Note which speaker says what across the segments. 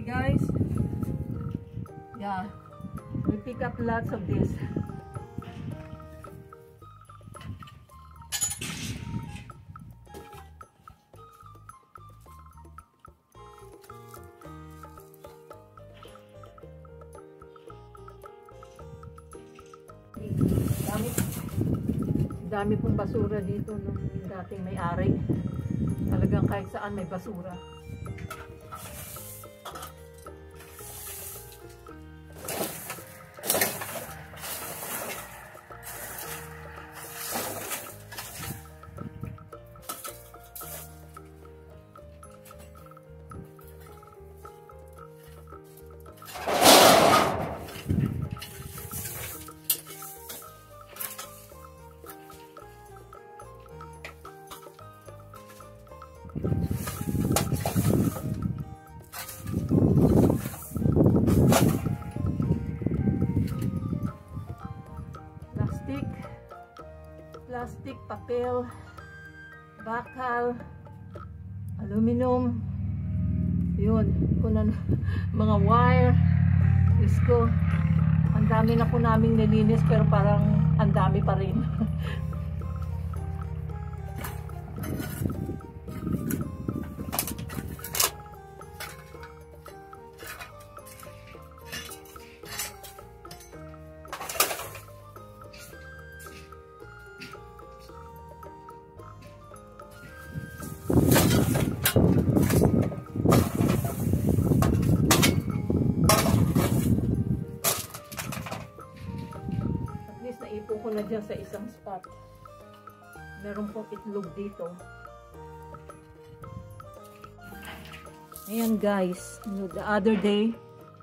Speaker 1: guys. Yeah, we pick up lots of this. Dami pong basura dito nung dating may-ari. Talagang kahit saan may basura. Plastic, papel, bakal, aluminum, yun, mga wire. Diyos ko, ang dami na po naming nilinis pero parang ang dami pa rin. Naipon ko na dyan sa isang spot. Meron pong itlog dito. Ayan guys, the other day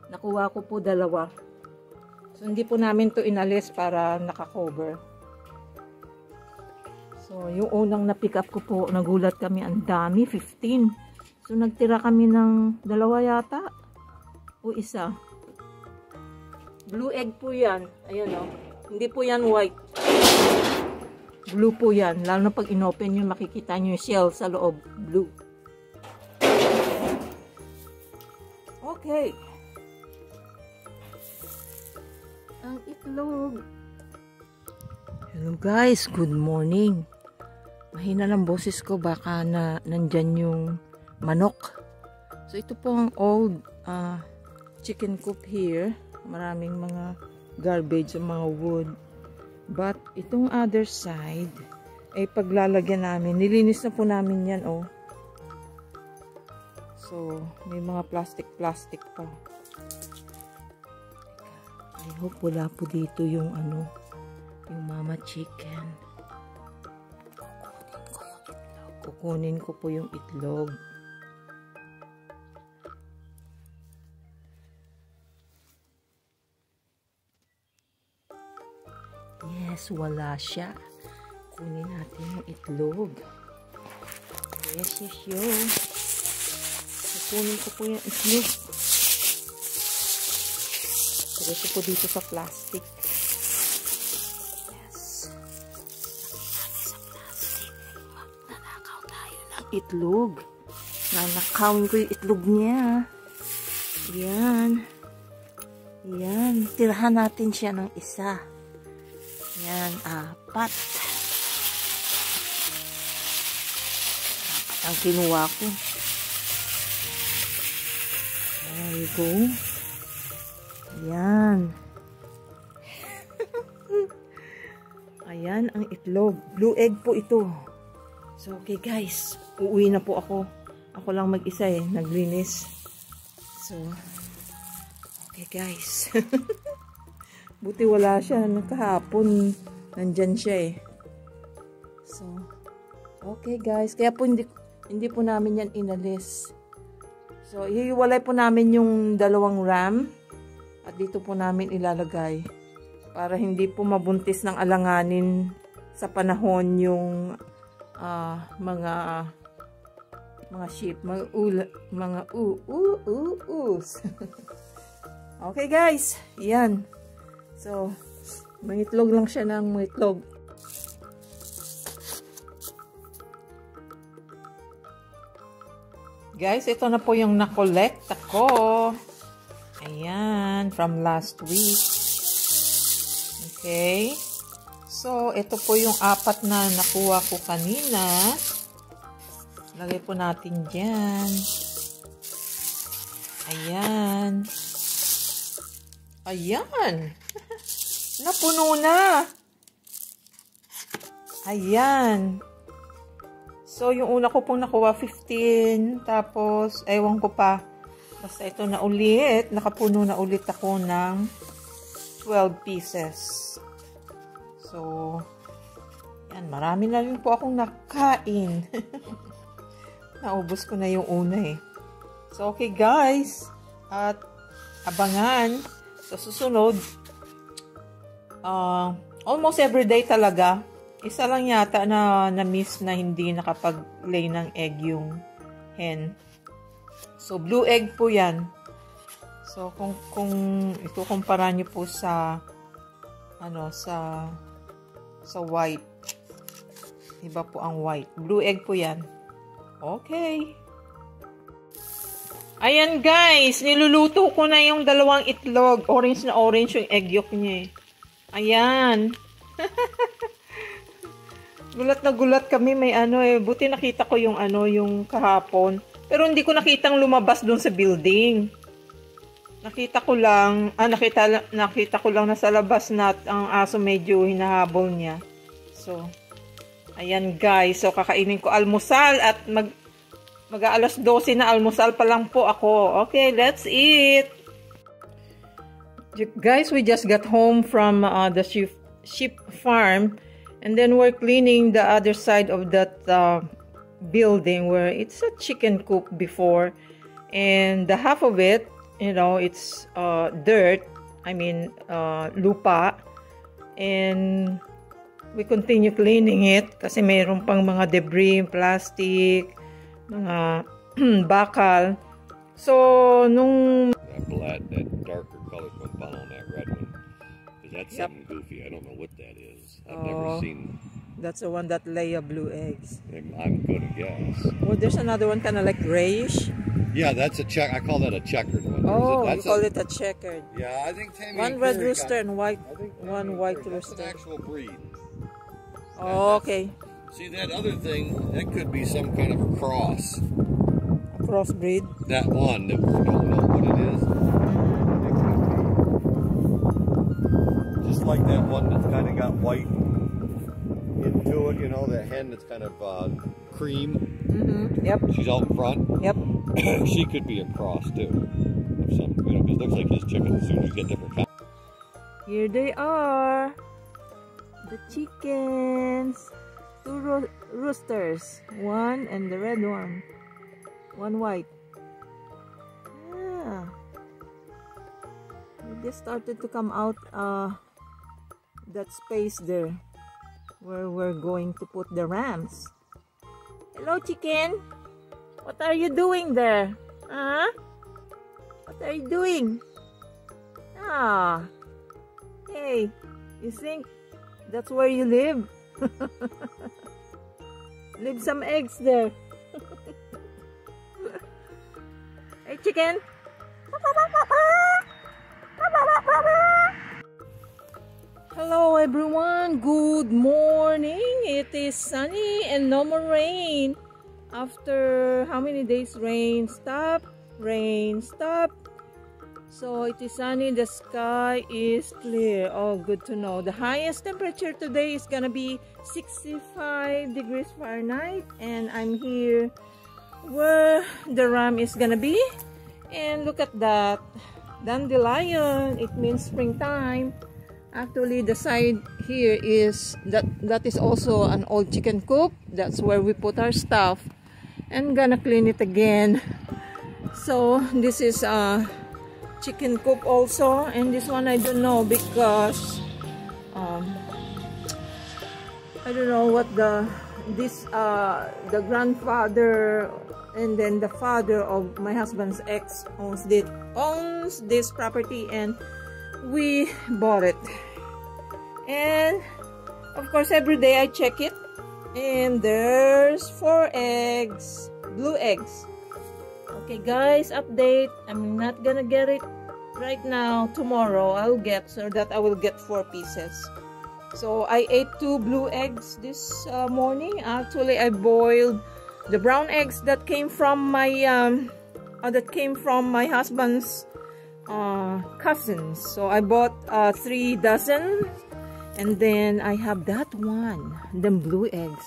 Speaker 1: nakuha ko po 2. So hindi po namin to inalis para naka-cover. So yung unang na-pick up ko po, nagulat kami, ang dami, 15. So nagtira kami ng 2 yata o 1. Blue egg po yan. Ayan o. Hindi po yan white. Blue po yan. Lalo na pag inopen nyo, makikita nyo yung shell sa loob. Blue. Okay. Ang itlog. Hello guys. Good morning. Mahina ng boses ko. Baka nandyan yung manok. So ito po ang old chicken coop here. Maraming mga garbage, mga wood. But itong other side ay paglalagyan namin. Nilinis na po namin yan, oh. So may mga plastic pa. I hope wala po dito yung yung mama chicken. Kukunin ko po yung itlog. Yes, wala siya. Kunin natin yung itlog. Yes. Kukunin ko po yung itlog. Pagkat ko po dito sa plastic. Yes. Sa plastic. Nanakaw tayo ng itlog. Nanakawin ko yung itlog niya. Yan. Tirahan natin siya ng 1. Yan, 4. Ang kinuha ko. There you go. Yan. Ayan ang itlog. Blue egg po ito. So, okay guys. Uuwi na po ako. Ako lang mag-isa naglinis. So, okay guys. Buti wala siya. Kahapon, nandyan siya So, okay guys. Kaya po hindi po namin yan inalis. So, ihiwalay po namin yung 2 ram. At dito po namin ilalagay. Para hindi po mabuntis ng alanganin sa panahon yung mga sheep. Mga uus. Okay guys. Yan. So, mangitlog lang siya ng mangitlog. Guys, ito na po yung na-collect ako. Ayan, from last week. Okay. So, ito po yung 4 na nakuha ko kanina. Lagay po natin dyan. Ayan. Ayan. Napuno na. Ayan. So, yung una ko pong nakuha, 15. Tapos, ewan ko pa. Basta ito na ulit. Nakapuno na ulit ako ng 12 pieces. So, yan. Marami na rin po akong nakain. Naubos ko na yung una eh. So, okay guys. At abangan sa susunod. Almost everyday talaga. Isa lang yata na miss na hindi nakapag-lay ng egg yung hen. So, blue egg po yan. So, kung ikukumpara nyo po sa sa white. Iba po ang white. Blue egg po yan. Okay. Ayan guys, niluluto ko na yung 2 itlog. Orange na orange yung egg yolk niya eh. Ayan. Gulat na gulat kami, may buti nakita ko yung yung kahapon. Pero hindi ko nakitang lumabas doon sa building. Nakita ko lang nasa labas na ang aso medyo hinahabol niya. So, ayan guys. So, kakainin ko almusal at mag-aalas 12 na almusal pa lang po ako. Okay, let's eat. Guys, we just got home from the sheep farm. And then we're cleaning the other side of that building where it's a chicken coop before. And the half of it, it's dirt. I mean, lupa. And we continue cleaning it kasi mayroon pang mga debris, plastic, mga bakal. So, nung...
Speaker 2: That darker colored one following that red one. That's something goofy. I don't know what that is. I've never seen.
Speaker 1: That's the one that lay blue eggs.
Speaker 2: I'm gonna guess.
Speaker 1: Oh, there's another one kind of like grayish.
Speaker 2: Yeah, that's a check. I call that a checkered one.
Speaker 1: Oh, you call it a checkered.
Speaker 2: Yeah, I think Tammy.
Speaker 1: One red rooster and one white rooster.
Speaker 2: That's an actual breed.
Speaker 1: Oh, okay.
Speaker 2: See that other thing? That could be some kind of a cross.
Speaker 1: A crossbreed.
Speaker 2: That one that we don't know what it is. Just like that one that's kind of got white into it, that hen that's kind of cream.
Speaker 1: Yep.
Speaker 2: She's out in front.
Speaker 1: Yep.
Speaker 2: She could be a cross too. Of some, because it looks like his chickens as soon as you get different kinds.
Speaker 1: Here they are. The chickens. 2 roosters. One and the red one. One white. Yeah. They just started to come out that space there where we're going to put the rams. Hello, chicken. What are you doing there? Huh? What are you doing? Ah. Hey, you think that's where you live? Leave some eggs there. Hey, chicken. Hello everyone, good morning. It is sunny and no more rain. After how many days rain stop, so it is sunny, the sky is clear. Oh, good to know. The highest temperature today is gonna be 65 degrees Fahrenheit, and I'm here where the ram is gonna be. And look at that, dandelion. It means springtime. Actually, the side here is that is also an old chicken coop. That's where we put our stuff, and gonna clean it again. So this is a chicken coop also, and this one I don't know because I don't know what the grandfather and then the father of my husband's ex owns this property, and we bought it. And of course every day I check it, and there's 4 eggs, blue eggs. Okay guys, update. I'm not gonna get it right now. Tomorrow I'll get, so that I will get 4 pieces. So I ate 2 blue eggs this morning. Actually, I boiled the brown eggs that came from my husband's cousins. So I bought 3 dozen, and then I have that one, the blue eggs.